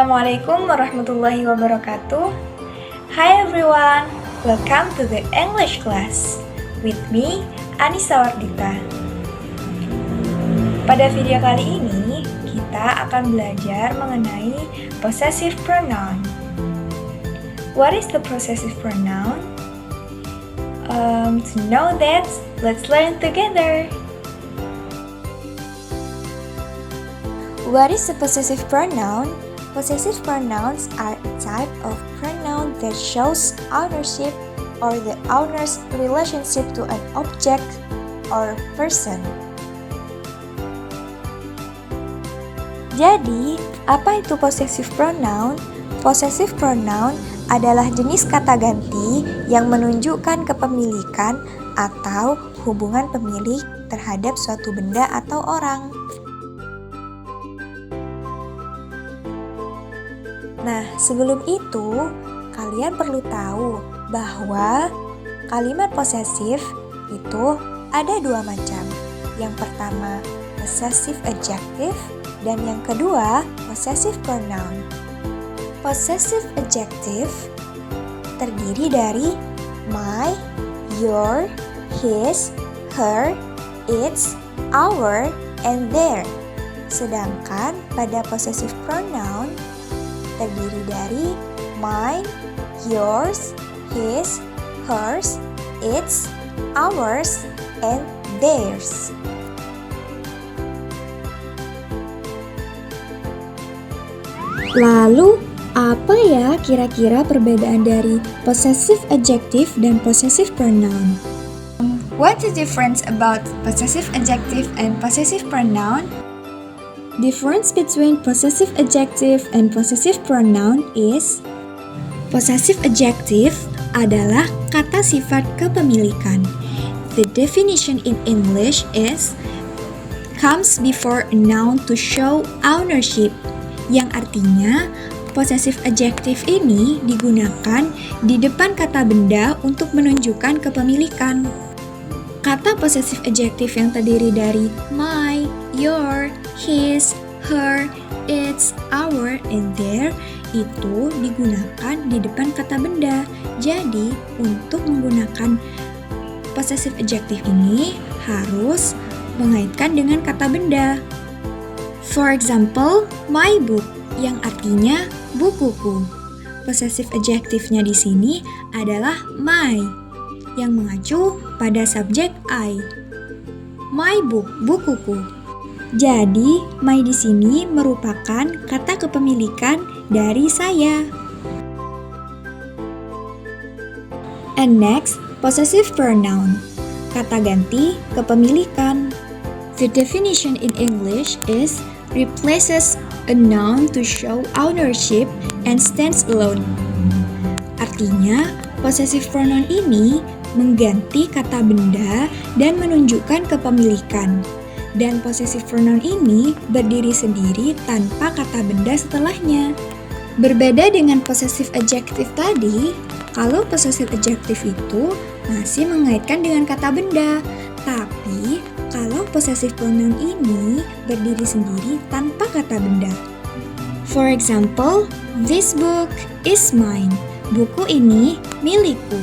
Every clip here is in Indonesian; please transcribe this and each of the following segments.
Assalamualaikum warahmatullahi wabarakatuh. Hi everyone, welcome to the English class with me, Anissa Wardita. Pada video kali ini, kita akan belajar mengenai possessive pronoun. What is the possessive pronoun? To know that, let's learn together. What is a possessive pronoun? Possessive pronouns are a type of pronoun that shows ownership or the owner's relationship to an object or person. Jadi, apa itu possessive pronoun? Possessive pronoun adalah jenis kata ganti yang menunjukkan kepemilikan atau hubungan pemilik terhadap suatu benda atau orang. Nah, sebelum itu, kalian perlu tahu bahwa kalimat posesif itu ada dua macam. Yang pertama, possessive adjective, dan yang kedua, possessive pronoun. Possessive adjective terdiri dari my, your, his, her, its, our, and their. Sedangkan pada possessive pronoun terdiri dari mine, yours, his, hers, its, ours, and theirs. Lalu, apa ya kira-kira perbedaan dari possessive adjective dan possessive pronoun? What's the difference about possessive adjective and possessive pronoun? Difference between possessive adjective and possessive pronoun is possessive adjective adalah kata sifat kepemilikan. The definition in English is comes before a noun to show ownership, yang artinya possessive adjective ini digunakan di depan kata benda untuk menunjukkan kepemilikan. Kata possessive adjective yang terdiri dari my, your, his, her, its, our, and their itu digunakan di depan kata benda. Jadi, untuk menggunakan possessive adjective ini harus mengaitkan dengan kata benda. For example, my book yang artinya bukuku. Possessive adjective-nya di sini adalah my yang mengacu pada subjek I. My book, bukuku. Jadi, my di sini merupakan kata kepemilikan dari saya. And next, possessive pronoun. Kata ganti kepemilikan. The definition in English is replaces a noun to show ownership and stands alone. Artinya, possessive pronoun ini mengganti kata benda dan menunjukkan kepemilikan. Dan possessive pronoun ini berdiri sendiri tanpa kata benda setelahnya. Berbeda dengan possessive adjective tadi, kalau possessive adjective itu masih mengaitkan dengan kata benda. Tapi, kalau possessive pronoun ini berdiri sendiri tanpa kata benda. For example, this book is mine. Buku ini milikku.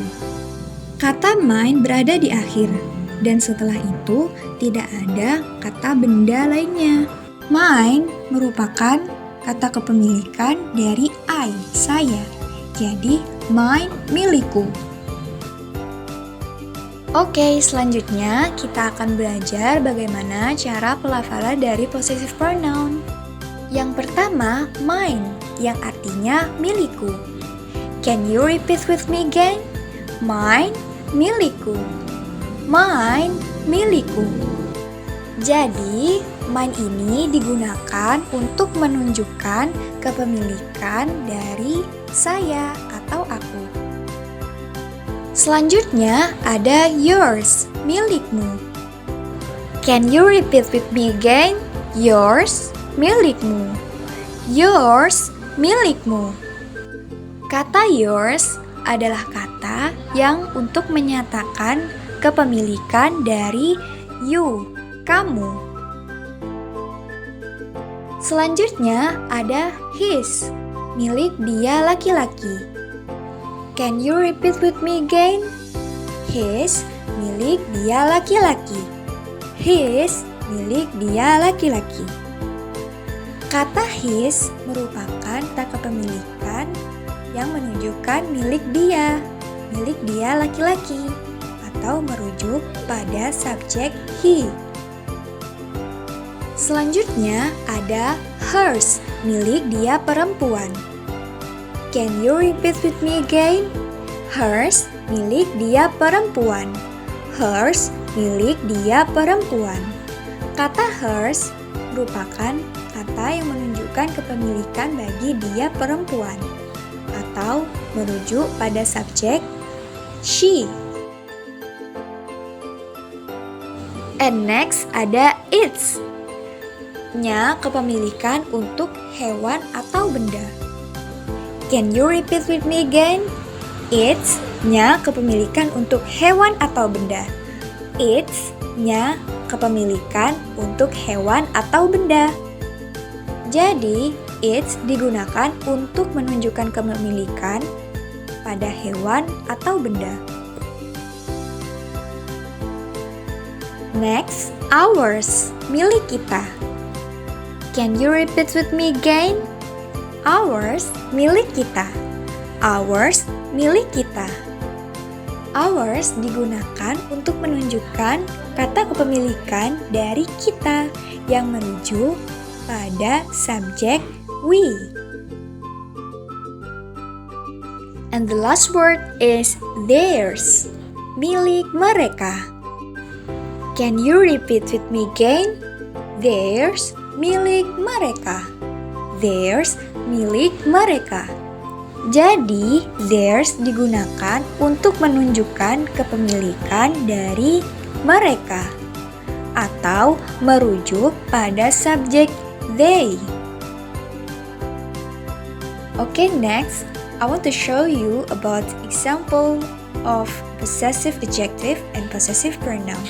Kata mine berada di akhir, dan setelah itu tidak ada kata benda lainnya. Mine merupakan kata kepemilikan dari I, saya. Jadi, mine, milikku. Oke, selanjutnya kita akan belajar bagaimana cara pelafalan dari possessive pronoun. Yang pertama, mine, yang artinya milikku. Can you repeat with me again? Mine, milikku. Mine, milikku. Jadi, mine ini digunakan untuk menunjukkan kepemilikan dari saya atau aku. Selanjutnya ada yours, milikmu. Can you repeat with me again? Yours, milikmu. Yours, milikmu. Kata yours adalah kata yang untuk menyatakan kepemilikan dari you, kamu. Selanjutnya ada his, milik dia laki-laki. Can you repeat with me again? His, milik dia laki-laki. His, milik dia laki-laki. Kata his merupakan kata kepemilikan yang menunjukkan milik dia laki-laki, atau merujuk pada subjek he. Selanjutnya ada hers, milik dia perempuan. Can you repeat with me again? Hers, milik dia perempuan. Hers, milik dia perempuan. Kata hers merupakan kata yang menunjukkan kepemilikan bagi dia perempuan, atau merujuk pada subjek she. And next ada its, nya kepemilikan untuk hewan atau benda. Can you repeat with me again? Its, nya kepemilikan untuk hewan atau benda. Its, nya kepemilikan untuk hewan atau benda. Jadi, its digunakan untuk menunjukkan kepemilikan pada hewan atau benda. Next, ours, milik kita. Can you repeat with me again? Ours, milik kita. Ours, milik kita. Ours digunakan untuk menunjukkan kata kepemilikan dari kita yang merujuk pada subjek we. And the last word is theirs, milik mereka. Can you repeat with me again? Theirs, milik mereka. Theirs, milik mereka. Jadi, theirs digunakan untuk menunjukkan kepemilikan dari mereka atau merujuk pada subjek they. Okay, next, I want to show you about example of possessive adjective and possessive pronoun.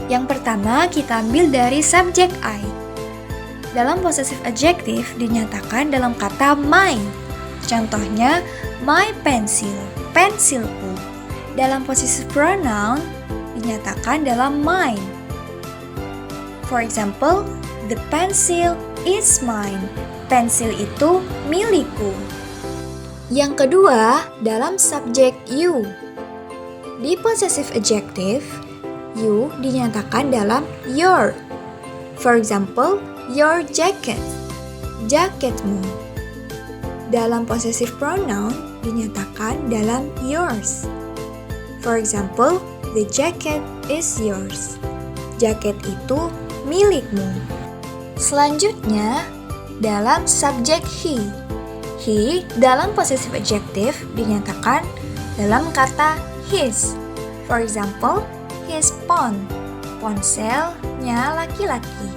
Yang pertama, kita ambil dari subjek I. Dalam possessive adjective dinyatakan dalam kata my. Contohnya, my pencil, pensilku. Dalam possessive pronoun dinyatakan dalam mine. For example, the pencil is mine. Pensil itu milikku. Yang kedua, dalam subjek you. Di possessive adjective, you dinyatakan dalam your. For example, your jacket, jaketmu. Dalam possessive pronoun dinyatakan dalam yours. For example, the jacket is yours. Jaket itu milikmu. Selanjutnya, dalam subjek he. He dalam possessive adjective dinyatakan dalam kata his. For example, his phone, ponselnya laki-laki.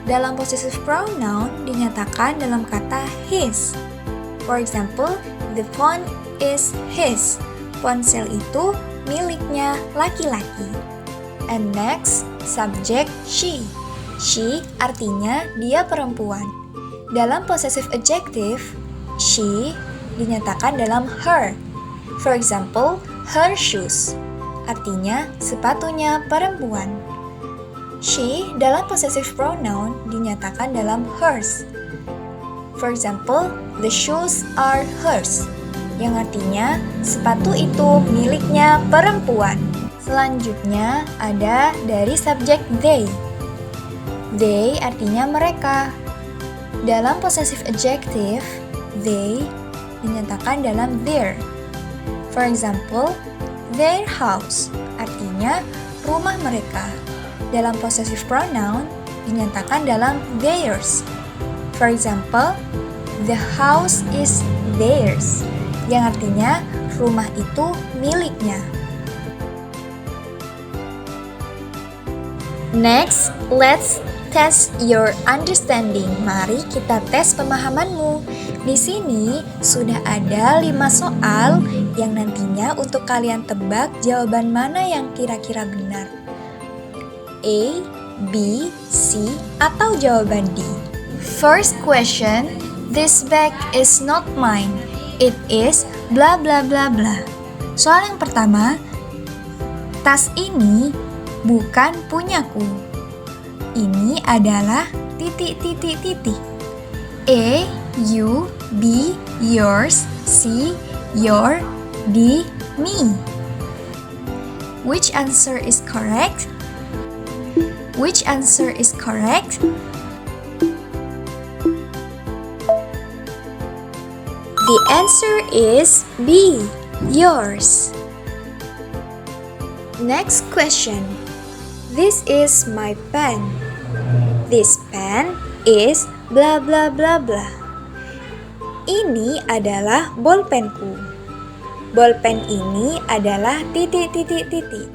Dalam possessive pronoun dinyatakan dalam kata his. For example, the phone is his. Ponsel itu miliknya laki-laki. And next, subject she. She artinya dia perempuan. Dalam possessive adjective, she dinyatakan dalam her. For example, her shoes. Artinya sepatunya perempuan. She dalam possessive pronoun dinyatakan dalam hers. For example, the shoes are hers, yang artinya sepatu itu miliknya perempuan. Selanjutnya ada dari subjek they. They artinya mereka. Dalam possessive adjective, they dinyatakan dalam their. For example, their house artinya rumah mereka. Dalam possessive pronoun dinyatakan dalam theirs. For example, the house is theirs, yang artinya rumah itu miliknya. Next, let's test your understanding. Mari kita tes pemahamanmu. Di sini sudah ada 5 soal yang nantinya untuk kalian tebak jawaban mana yang kira-kira benar. A, B, C, atau jawaban D. First question, This bag is not mine. It is bla bla bla bla. Soal yang pertama, tas ini bukan punyaku. Ini adalah titik titik titik. A, you, B, yours, C, your, D, me. Which answer is correct? Which answer is correct? The answer is B, yours. Next question. This is my pen. This pen is bla bla bla bla. Ini adalah bolpenku. Bolpen ini adalah titik titik titik.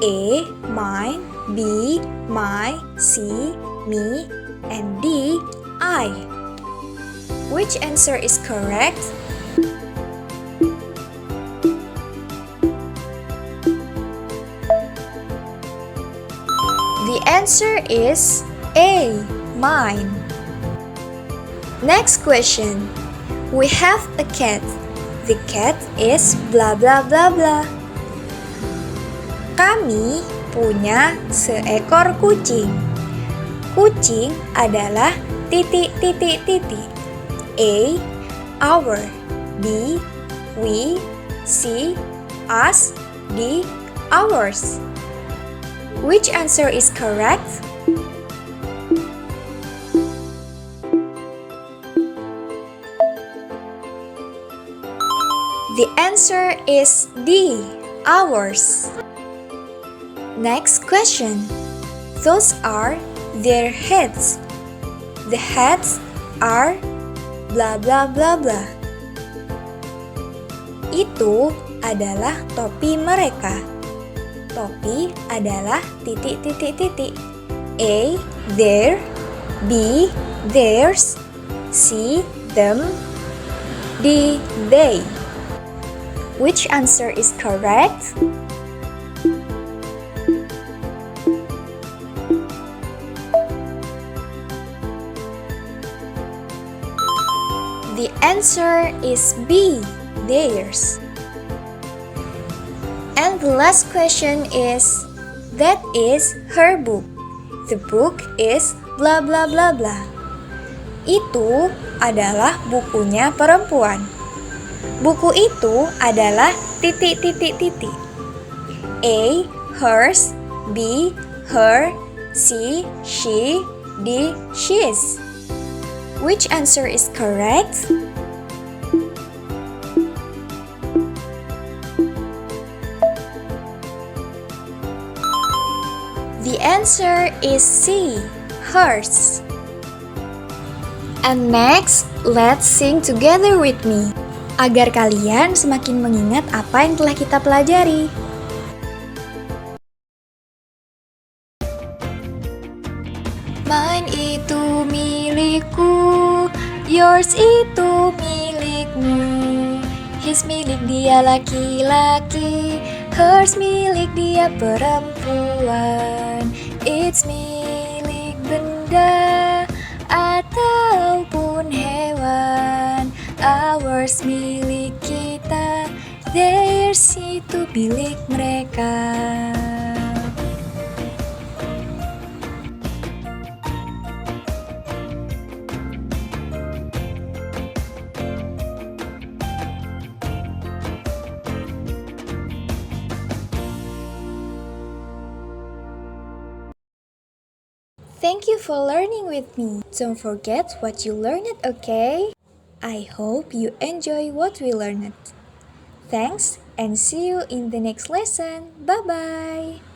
A, mine, B, my, C, me, and D, I. Which answer is correct? The answer is A, mine. Next question. We have a cat. The cat is bla bla bla bla. Kami punya seekor kucing. Kucing adalah titik titik titik. A, our, B, we, C, us, D, ours. Which answer is correct? The answer is D, ours. Next question. Those are their heads. The heads are bla bla bla bla. Itu adalah topi mereka. Topi adalah titik titik titik. A, their, B, theirs, C, them, D, they. Which answer is correct? The answer is B, theirs. And the last question is, that is her book. The book is bla bla bla bla. Itu adalah bukunya perempuan. Buku itu adalah titik titik titik. A, hers, B, her, C, she, D, she's. Which answer is correct? The answer is C, hers. And next, let's sing together with me, agar kalian semakin mengingat apa yang telah kita pelajari. Mine itu milikku, yours itu milikmu. His milik dia laki-laki, hers milik dia perempuan. It's milik benda ataupun hewan. Ours milik kita, theirs itu milik mereka. Thank you for learning with me. Don't forget what you learned, okay? I hope you enjoy what we learned. Thanks and see you in the next lesson. Bye-bye.